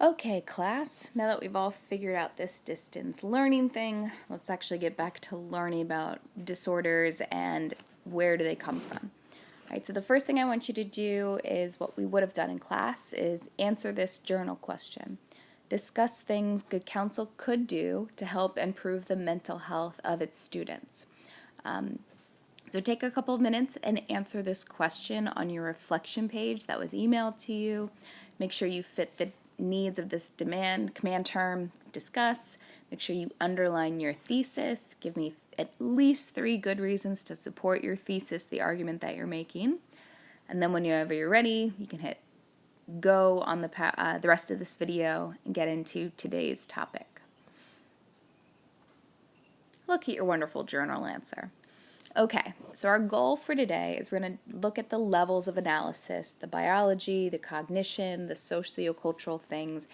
Okay, class, now that we've all figured out this distance learning thing, let's actually get back to learning about disorders and where do they come from. All right, so the first thing I want you to do is what we would have done in class is answer this journal question. Discuss things good counsel could do to help improve the mental health of its students. So take a couple of minutes and answer this question on your reflection page that was emailed to you. Make sure you fit the needs of this command term, discuss. Make sure you underline your thesis. Give me at least 3 good reasons to support your thesis, the argument that you're making. And then whenever you're ready, you can hit go on the rest of this video and get into today's topic. Look at your wonderful journal answer. Okay, so our goal for today is we're going to look at the levels of analysis, the biology, the cognition, the sociocultural things,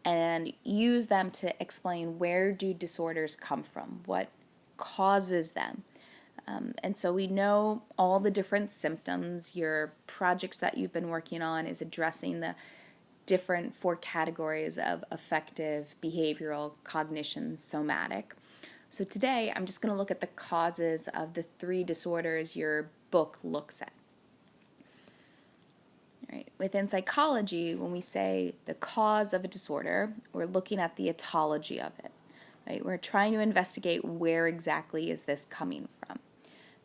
and use them to explain where do disorders come from, what causes them. And so we know all the different symptoms. Your projects that you've been working on is addressing the different 4 categories of affective, behavioral, cognition, somatic. So today, I'm just going to look at the causes of the 3 disorders your book looks at. All right. Within psychology, when we say the cause of a disorder, we're looking at the etiology of it. Right? We're trying to investigate where exactly is this coming from.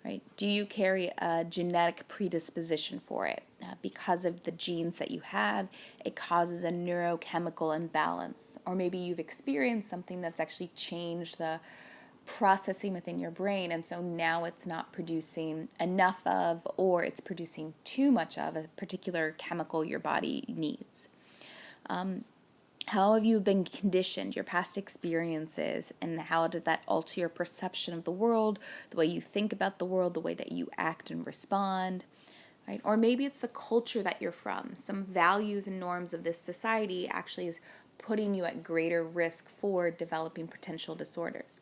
Right? Do you carry a genetic predisposition for it? Because of the genes that you have, it causes a neurochemical imbalance. Or maybe you've experienced something that's actually changed the processing within your brain, and so now it's not producing enough of, or it's producing too much of a particular chemical your body needs. How have you been conditioned, your past experiences, and how did that alter your perception of the world, the way you think about the world, the way that you act and respond? Right? Or maybe it's the culture that you're from. Some values and norms of this society actually is putting you at greater risk for developing potential disorders.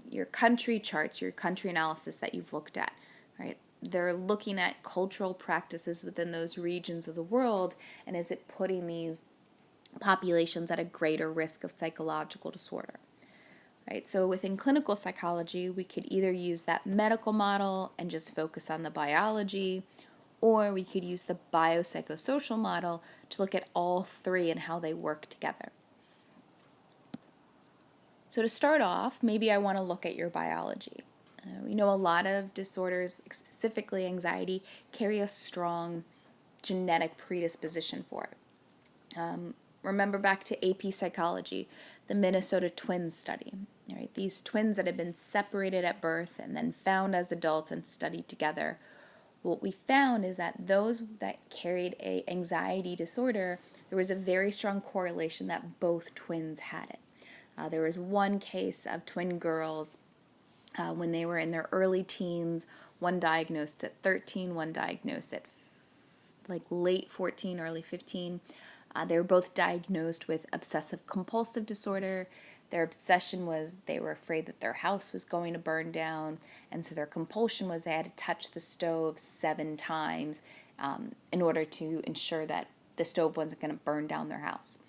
Your country charts, your country analysis that you've looked at, right? They're looking at cultural practices within those regions of the world, and is it putting these populations at a greater risk of psychological disorder? Right? So within clinical psychology, we could either use that medical model and just focus on the biology, or we could use the biopsychosocial model to look at all 3 and how they work together. So to start off, maybe I want to look at your biology. We know a lot of disorders, specifically anxiety, carry a strong genetic predisposition for it. Remember back to AP Psychology, the Minnesota twins study. Right? These twins that had been separated at birth and then found as adults and studied together. What we found is that those that carried an anxiety disorder, there was a very strong correlation that both twins had it. There was one case of twin girls when they were in their early teens, one diagnosed at 13, one diagnosed at late 14, early 15. They were both diagnosed with obsessive compulsive disorder. Their obsession was they were afraid that their house was going to burn down, and so their compulsion was they had to touch the stove 7 times in order to ensure that the stove wasn't going to burn down their house.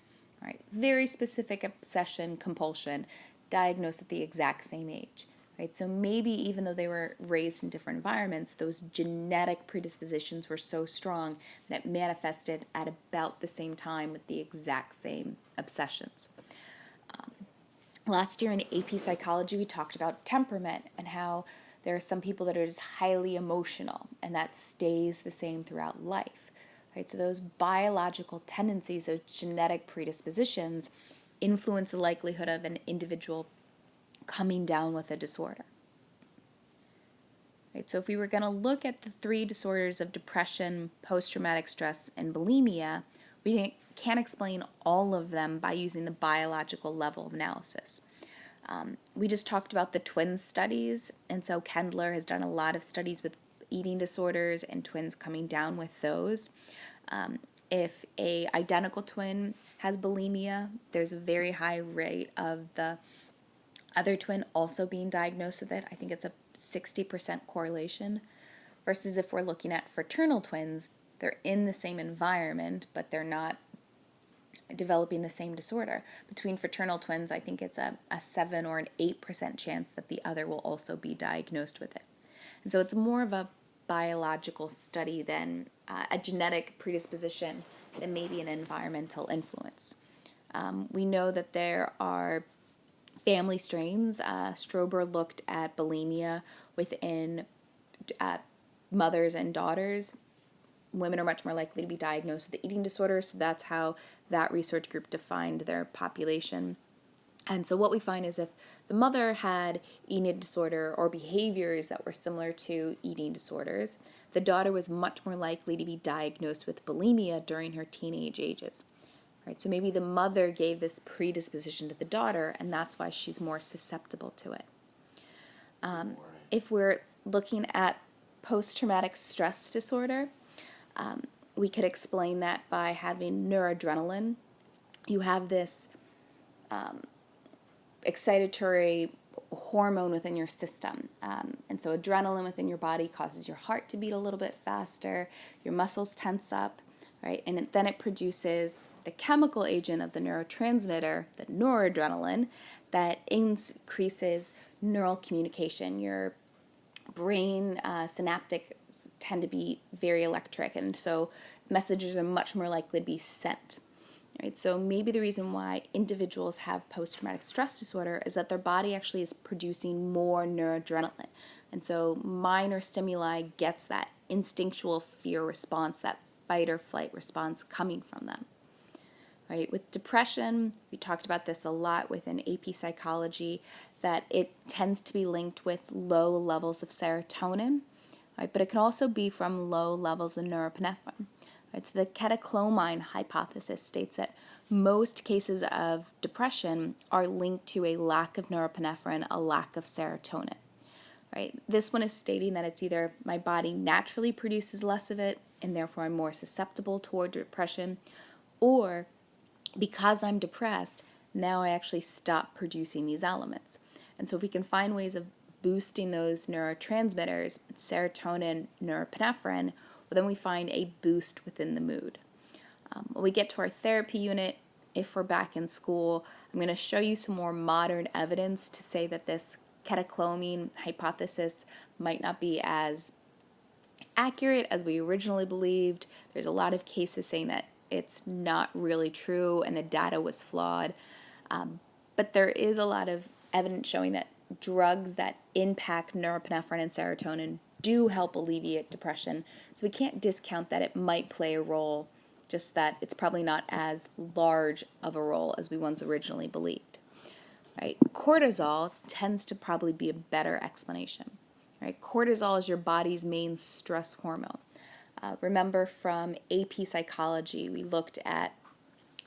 Right? Very specific obsession, compulsion, diagnosed at the exact same age. Right? So maybe even though they were raised in different environments, those genetic predispositions were so strong that it manifested at about the same time with the exact same obsessions. Last year in AP Psychology, we talked about temperament and how there are some people that are just highly emotional, and that stays the same throughout life. Right? So those biological tendencies, those genetic predispositions, influence the likelihood of an individual coming down with a disorder. Right? So if we were going to look at the 3 disorders of depression, post-traumatic stress, and bulimia, we can't explain all of them by using the biological level of analysis. We just talked about the twin studies, and so Kendler has done a lot of studies with eating disorders and twins coming down with those. If a identical twin has bulimia, there's a very high rate of the other twin also being diagnosed with it. I think it's a 60% correlation. Versus if we're looking at fraternal twins, they're in the same environment, but they're not developing the same disorder. Between fraternal twins, I think it's a 7 or an 8% chance that the other will also be diagnosed with it. And so it's more of a biological study than a genetic predisposition than maybe an environmental influence. We know that there are family strains. Strober looked at bulimia within mothers and daughters. Women are much more likely to be diagnosed with eating disorders, so that's how that research group defined their population. And so what we find is if the mother had eating disorder or behaviors that were similar to eating disorders, the daughter was much more likely to be diagnosed with bulimia during her teenage ages. Right? So maybe the mother gave this predisposition to the daughter, and that's why she's more susceptible to it. If we're looking at post-traumatic stress disorder, we could explain that by having noradrenaline. You have this excitatory hormone within your system. And so adrenaline within your body causes your heart to beat a little bit faster, your muscles tense up, right? And then it produces the chemical agent of the neurotransmitter, the noradrenaline, that increases neural communication. Your brain synaptic tend to be very electric, and so messages are much more likely to be sent. Right? So maybe the reason why individuals have post-traumatic stress disorder is that their body actually is producing more noradrenaline. And so minor stimuli gets that instinctual fear response, that fight or flight response coming from them. Right? With depression, we talked about this a lot within AP psychology, that it tends to be linked with low levels of serotonin, right? But it can also be from low levels of norepinephrine. Right? So the catecholaminé hypothesis states that most cases of depression are linked to a lack of norepinephrine, a lack of serotonin. Right? This one is stating that it's either my body naturally produces less of it and therefore I'm more susceptible toward depression, or because I'm depressed, now I actually stop producing these elements. And so if we can find ways of boosting those neurotransmitters, serotonin, norepinephrine, well, then we find a boost within the mood. When we get to our therapy unit, if we're back in school, I'm going to show you some more modern evidence to say that this catecholaminé hypothesis might not be as accurate as we originally believed. There's a lot of cases saying that it's not really true and the data was flawed. But there is a lot of evidence showing that drugs that impact norepinephrine and serotonin do help alleviate depression. So we can't discount that it might play a role, just that it's probably not as large of a role as we once originally believed. Right? Cortisol tends to probably be a better explanation. Right? Cortisol is your body's main stress hormone. Remember from AP psychology, we looked at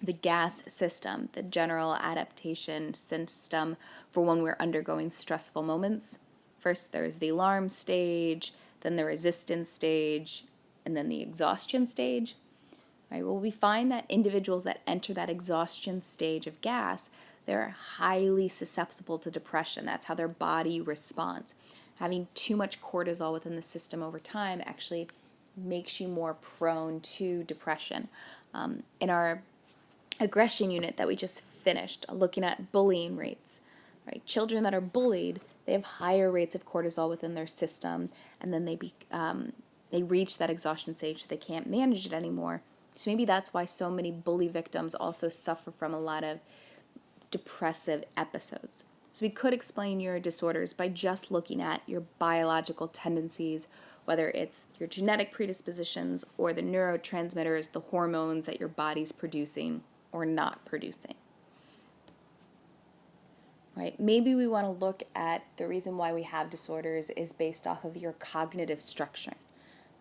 the GAS system, the general adaptation system for when we're undergoing stressful moments. First, there's the alarm stage, then the resistance stage, and then the exhaustion stage. Right? Well, we find that individuals that enter that exhaustion stage of GAS, they're highly susceptible to depression. That's how their body responds. Having too much cortisol within the system over time actually makes you more prone to depression. In our aggression unit that we just finished, looking at bullying rates, right? Children that are bullied, they have higher rates of cortisol within their system, and then they reach that exhaustion stage, so they can't manage it anymore. So maybe that's why so many bully victims also suffer from a lot of depressive episodes. So we could explain your disorders by just looking at your biological tendencies, whether it's your genetic predispositions or the neurotransmitters, the hormones that your body's producing or not producing. Right? Maybe we want to look at the reason why we have disorders is based off of your cognitive structure.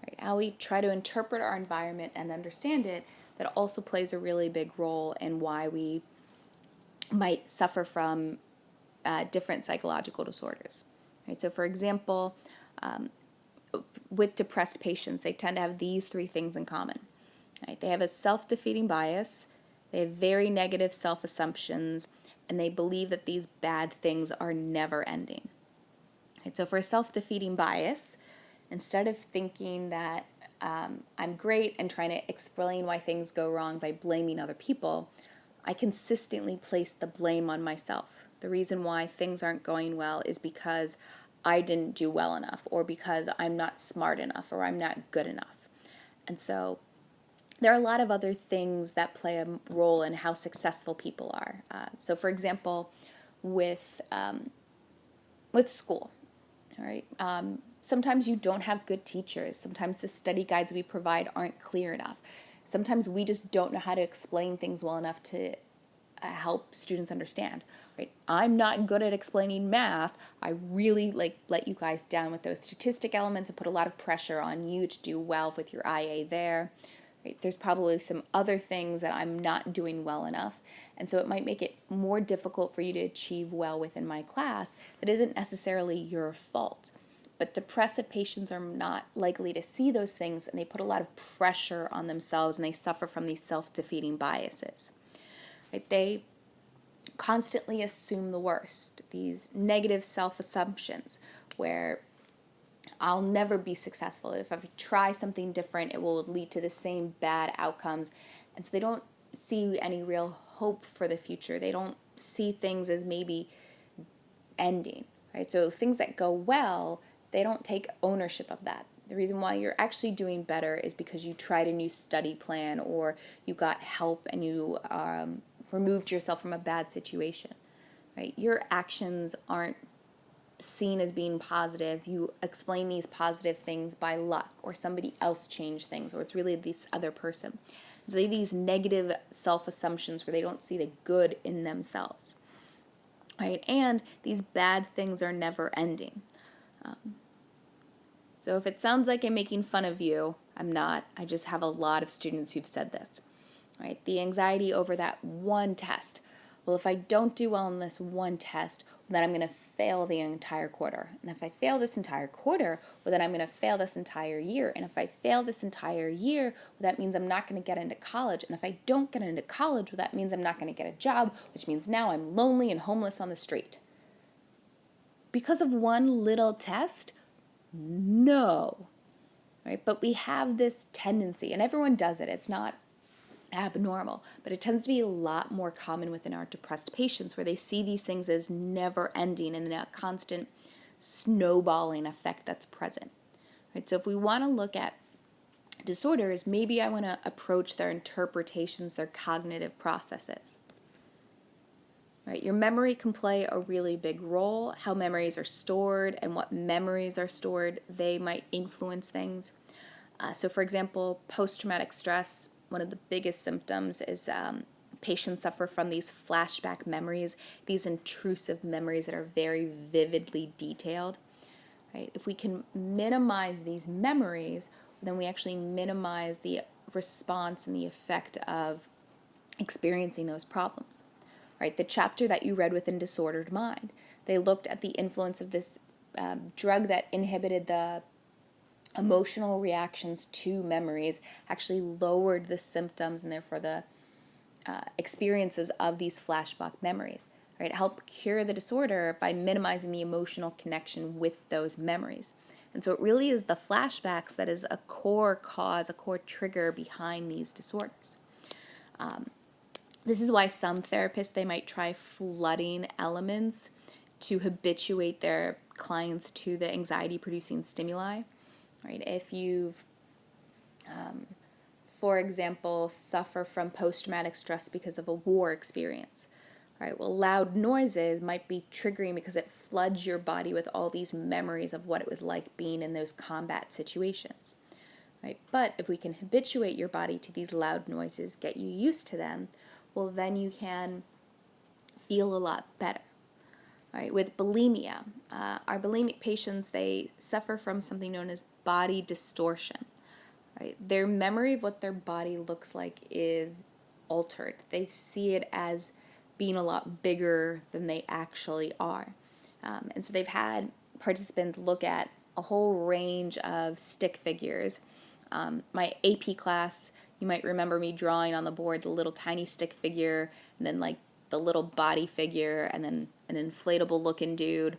Right? How we try to interpret our environment and understand it, that also plays a really big role in why we might suffer from different psychological disorders. Right? So for example, with depressed patients, they tend to have these three things in common. Right? They have a self-defeating bias, they have very negative self-assumptions, and they believe that these bad things are never ending. Right? So for a self-defeating bias, instead of thinking that I'm great and trying to explain why things go wrong by blaming other people, I consistently place the blame on myself. The reason why things aren't going well is because I didn't do well enough, or because I'm not smart enough, or I'm not good enough. And so there are a lot of other things that play a role in how successful people are. So for example, with school, all right, sometimes you don't have good teachers. Sometimes the study guides we provide aren't clear enough. Sometimes we just don't know how to explain things well enough to help students understand. Right? I'm not good at explaining math. I really let you guys down with those statistic elements and put a lot of pressure on you to do well with your IA there. Right? There's probably some other things that I'm not doing well enough, and so it might make it more difficult for you to achieve well within my class. That isn't necessarily your fault. But depressive patients are not likely to see those things, and they put a lot of pressure on themselves, and they suffer from these self-defeating biases. Right? They constantly assume the worst, these negative self-assumptions where I'll never be successful. If I try something different, it will lead to the same bad outcomes. And so they don't see any real hope for the future. They don't see things as maybe ending, right? So things that go well, they don't take ownership of that. The reason why you're actually doing better is because you tried a new study plan, or you got help and you removed yourself from a bad situation, right? Your actions aren't seen as being positive. You explain these positive things by luck, or somebody else changed things, or it's really this other person. So they have these negative self-assumptions where they don't see the good in themselves, right? And these bad things are never ending. So if it sounds like I'm making fun of you, I'm not. I just have a lot of students who've said this, right? The anxiety over that one test. Well, if I don't do well in this one test, then I'm going to fail the entire quarter. And if I fail this entire quarter, well, then I'm going to fail this entire year. And if I fail this entire year, well, that means I'm not going to get into college. And if I don't get into college, well, that means I'm not going to get a job, which means now I'm lonely and homeless on the street. Because of one little test? No. Right? But we have this tendency, and everyone does it. It's not abnormal, but it tends to be a lot more common within our depressed patients, where they see these things as never ending and a constant snowballing effect that's present. Right? So if we want to look at disorders, maybe I want to approach their interpretations, their cognitive processes. Right? Your memory can play a really big role. How memories are stored and what memories are stored, they might influence things. So for example, post-traumatic stress, one of the biggest symptoms is patients suffer from these flashback memories, these intrusive memories that are very vividly detailed. Right? If we can minimize these memories, then we actually minimize the response and the effect of experiencing those problems. Right? The chapter that you read within Disordered Mind, they looked at the influence of this drug that inhibited the emotional reactions to memories, actually lowered the symptoms and therefore the experiences of these flashback memories. Right? Help cure the disorder by minimizing the emotional connection with those memories. And so it really is the flashbacks that is a core cause, a core trigger behind these disorders. This is why some therapists, they might try flooding elements to habituate their clients to the anxiety-producing stimuli. Right? If you've, for example, suffer from post-traumatic stress because of a war experience, right? Well, loud noises might be triggering because it floods your body with all these memories of what it was like being in those combat situations, right? But if we can habituate your body to these loud noises, get you used to them, well, then you can feel a lot better. Right? With bulimia, our bulimic patients, they suffer from something known as body distortion. Right? Their memory of what their body looks like is altered. They see it as being a lot bigger than they actually are. And so they've had participants look at a whole range of stick figures. My AP class, you might remember me drawing on the board the little tiny stick figure, and then like the little body figure, and then an inflatable looking dude.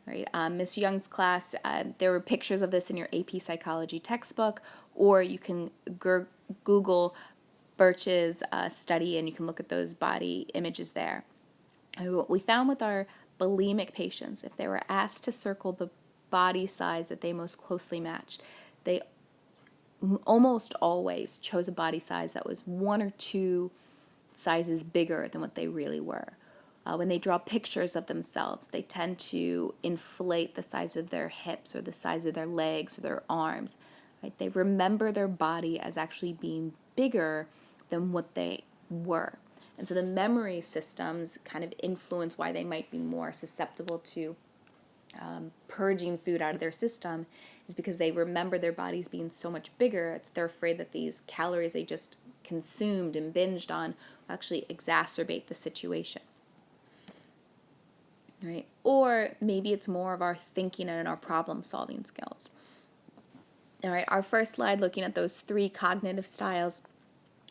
Right? Miss Young's class, there were pictures of this in your AP psychology textbook, or you can Google Birch's study, and you can look at those body images there. What we found with our bulimic patients, if they were asked to circle the body size that they most closely matched, they almost always chose a body size that was 1 or 2 sizes bigger than what they really were. When they draw pictures of themselves, they tend to inflate the size of their hips or the size of their legs or their arms. Right? They remember their body as actually being bigger than what they were. And so the memory systems kind of influence why they might be more susceptible to purging food out of their system, is because they remember their bodies being so much bigger that they're afraid that these calories they just consumed and binged on will actually exacerbate the situation. Right? Or maybe it's more of our thinking and our problem solving skills. All right, our first slide looking at those 3 cognitive styles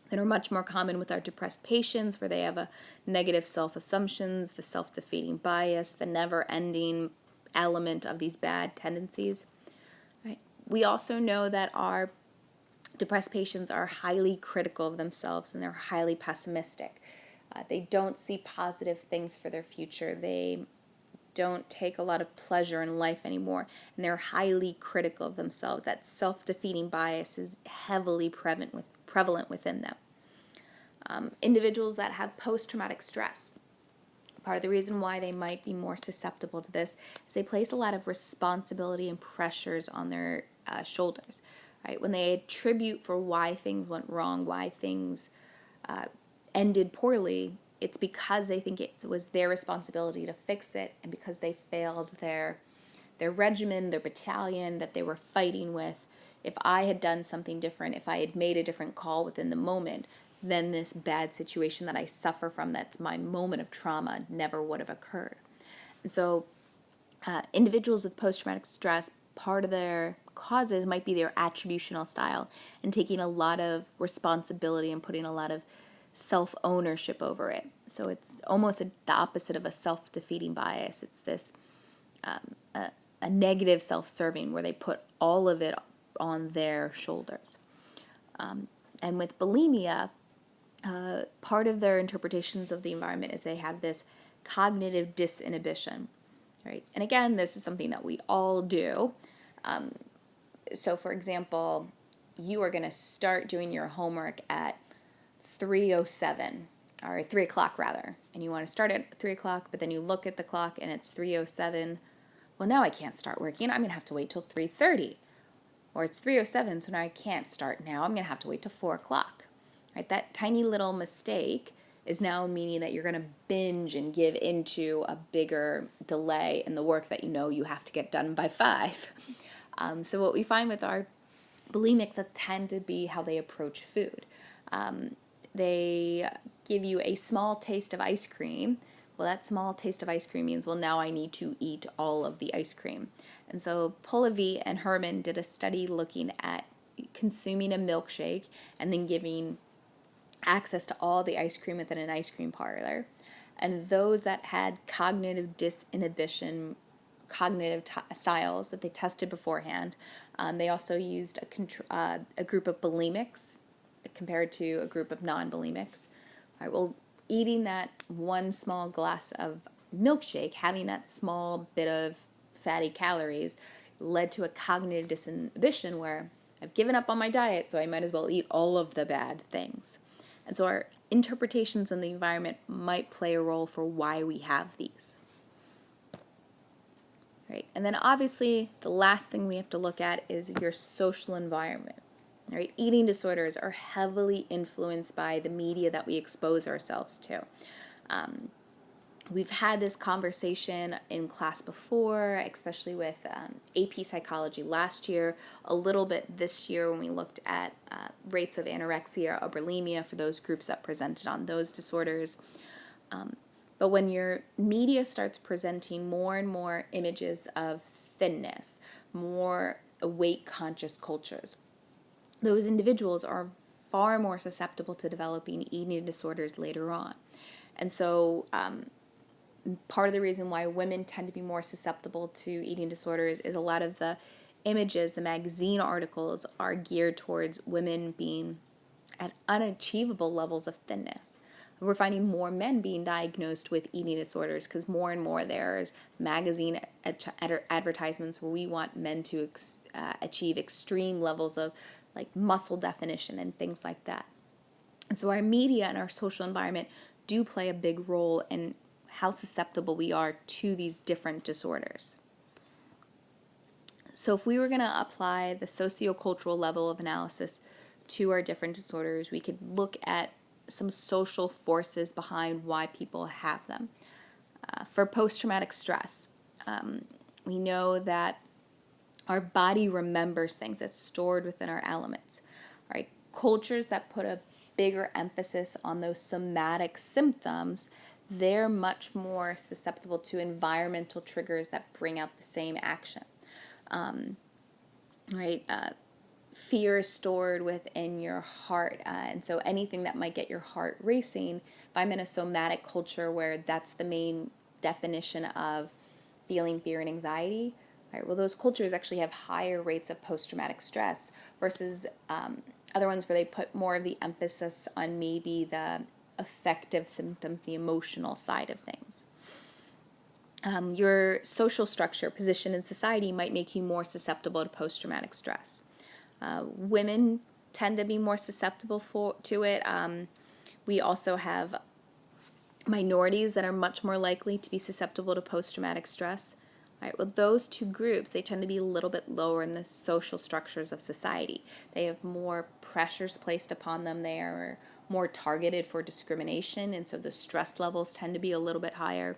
that are much more common with our depressed patients, where they have a negative self-assumptions, the self-defeating bias, the never-ending element of these bad tendencies. Right? We also know that our depressed patients are highly critical of themselves and they're highly pessimistic. They don't see positive things for their future. They don't take a lot of pleasure in life anymore, and they're highly critical of themselves. That self-defeating bias is heavily prevalent within them. Individuals that have post-traumatic stress, part of the reason why they might be more susceptible to this is they place a lot of responsibility and pressures on their shoulders. Right? When they attribute for why things went wrong, why things ended poorly, it's because they think it was their responsibility to fix it, and because they failed their regimen, their battalion that they were fighting with. If I had done something different, if I had made a different call within the moment, then this bad situation that I suffer from, that's my moment of trauma, never would have occurred. And so individuals with post-traumatic stress, part of their causes might be their attributional style and taking a lot of responsibility and putting a lot of self-ownership over it. So it's almost the opposite of a self-defeating bias. It's this a negative self-serving where they put all of it on their shoulders. And with bulimia, part of their interpretations of the environment is they have this cognitive disinhibition, right? And again, this is something that we all do. So for example, you are going to start doing your homework at 3:07, or 3 o'clock rather, and you want to start at 3 o'clock, but then you look at the clock and it's 3:07. Well, now I can't start working. I'm going to have to wait till 3:30. Or it's 3:07, so now I can't start now. I'm going to have to wait till 4 o'clock. Right? That tiny little mistake is now meaning that you're going to binge and give into a bigger delay in the work that you know you have to get done by 5. So what we find with our bulimics, that tend to be how they approach food. They give you a small taste of ice cream. Well, that small taste of ice cream means, well, now I need to eat all of the ice cream. And so Polivy and Herman did a study looking at consuming a milkshake and then giving access to all the ice cream within an ice cream parlor. And those that had cognitive disinhibition, styles that they tested beforehand, they also used a group of bulimics compared to a group of non-bulimics. All right, well, eating that one small glass of milkshake, having that small bit of fatty calories, led to a cognitive disinhibition where I've given up on my diet, so I might as well eat all of the bad things. And so our interpretations in the environment might play a role for why we have these. Right? And then obviously the last thing we have to look at is your social environment. Right? Eating disorders are heavily influenced by the media that we expose ourselves to. We've had this conversation in class before, especially with AP Psychology last year, a little bit this year when we looked at rates of anorexia or bulimia for those groups that presented on those disorders. But when your media starts presenting more and more images of thinness, more weight-conscious cultures, those individuals are far more susceptible to developing eating disorders later on. And so part of the reason why women tend to be more susceptible to eating disorders is a lot of the images, the magazine articles are geared towards women being at unachievable levels of thinness. We're finding more men being diagnosed with eating disorders because more and more there's magazine advertisements where we want men to achieve extreme levels of like muscle definition and things like that. And so our media and our social environment do play a big role in how susceptible we are to these different disorders. So if we were going to apply the sociocultural level of analysis to our different disorders, we could look at some social forces behind why people have them. For post-traumatic stress, we know that our body remembers things that's stored within our elements. Right? Cultures that put a bigger emphasis on those somatic symptoms, they're much more susceptible to environmental triggers that bring out the same action. Right? Fear is stored within your heart, and so anything that might get your heart racing, if I'm in a somatic culture where that's the main definition of feeling fear and anxiety, right, well, those cultures actually have higher rates of post-traumatic stress versus other ones where they put more of the emphasis on maybe the affective symptoms, the emotional side of things. Your social structure, position in society might make you more susceptible to post-traumatic stress. Women tend to be more susceptible to it. We also have minorities that are much more likely to be susceptible to post-traumatic stress. All right, well, those two groups, they tend to be a little bit lower in the social structures of society. They have more pressures placed upon them. They are more targeted for discrimination, and so the stress levels tend to be a little bit higher.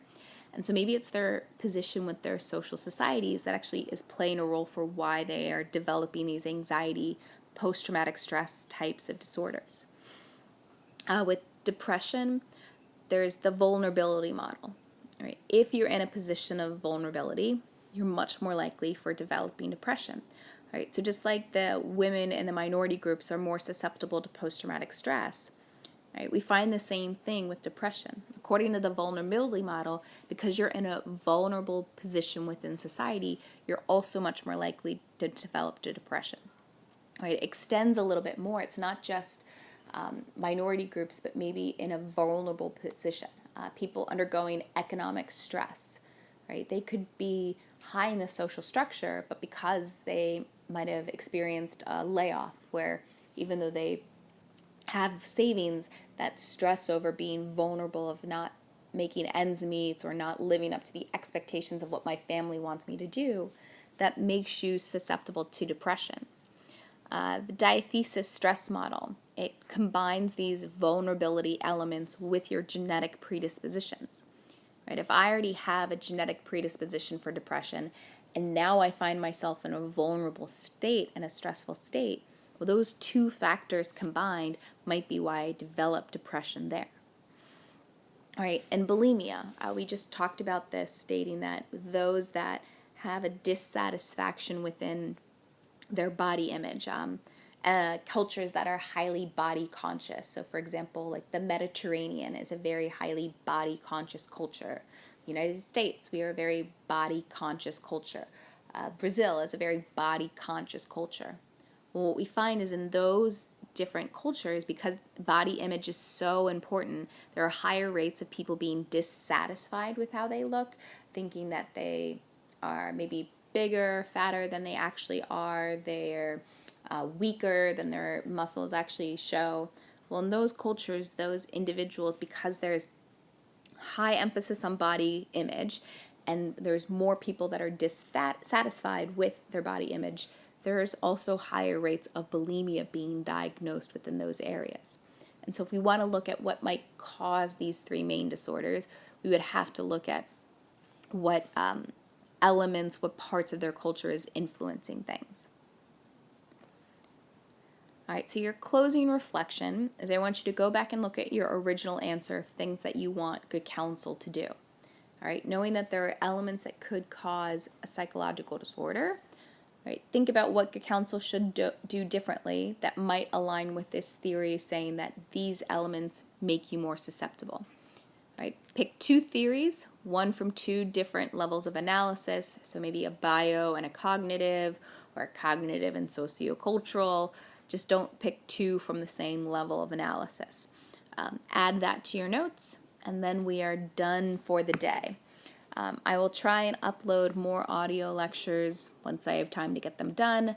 And so maybe it's their position with their social societies that actually is playing a role for why they are developing these anxiety, post-traumatic stress types of disorders. With depression, there's the vulnerability model. All right? If you're in a position of vulnerability, you're much more likely for developing depression. All right? So just like the women and the minority groups are more susceptible to post-traumatic stress, right, we find the same thing with depression. According to the vulnerability model, because you're in a vulnerable position within society, you're also much more likely to develop depression. Right? It extends a little bit more. It's not just minority groups, but maybe in a vulnerable position. People undergoing economic stress. Right? They could be high in the social structure, but because they might have experienced a layoff where even though they have savings, that stress over being vulnerable of not making ends meet or not living up to the expectations of what my family wants me to do, that makes you susceptible to depression. The diathesis stress model, it combines these vulnerability elements with your genetic predispositions. Right? If I already have a genetic predisposition for depression and now I find myself in a vulnerable state and a stressful state, well, those two factors combined might be why I develop depression there. All right, and bulimia, we just talked about this, stating that those that have a dissatisfaction within their body image, cultures that are highly body conscious. So, for example, like the Mediterranean is a very highly body conscious culture. The United States, we are a very body conscious culture. Brazil is a very body conscious culture. Well, what we find is in those different cultures, because body image is so important, there are higher rates of people being dissatisfied with how they look, thinking that they are maybe bigger, fatter than they actually are, they're weaker than their muscles actually show. Well, in those cultures, those individuals, because there's high emphasis on body image and there's more people that are dissatisfied with their body image, there's also higher rates of bulimia being diagnosed within those areas. And so if we want to look at what might cause these three main disorders, we would have to look at what elements, what parts of their culture is influencing things. All right, so your closing reflection is I want you to go back and look at your original answer of things that you want good counsel to do. All right, knowing that there are elements that could cause a psychological disorder. Right? Think about what good counsel should do differently that might align with this theory saying that these elements make you more susceptible. Right? Pick two theories, one from two different levels of analysis, so maybe a bio and a cognitive, or a cognitive and sociocultural, Just don't pick two from the same level of analysis. Add that to your notes, and then we are done for the day. I will try and upload more audio lectures once I have time to get them done.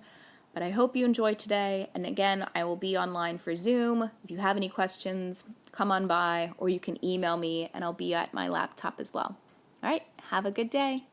But I hope you enjoyed today. And again, I will be online for Zoom. If you have any questions, come on by, or you can email me and I'll be at my laptop as well. All right, have a good day.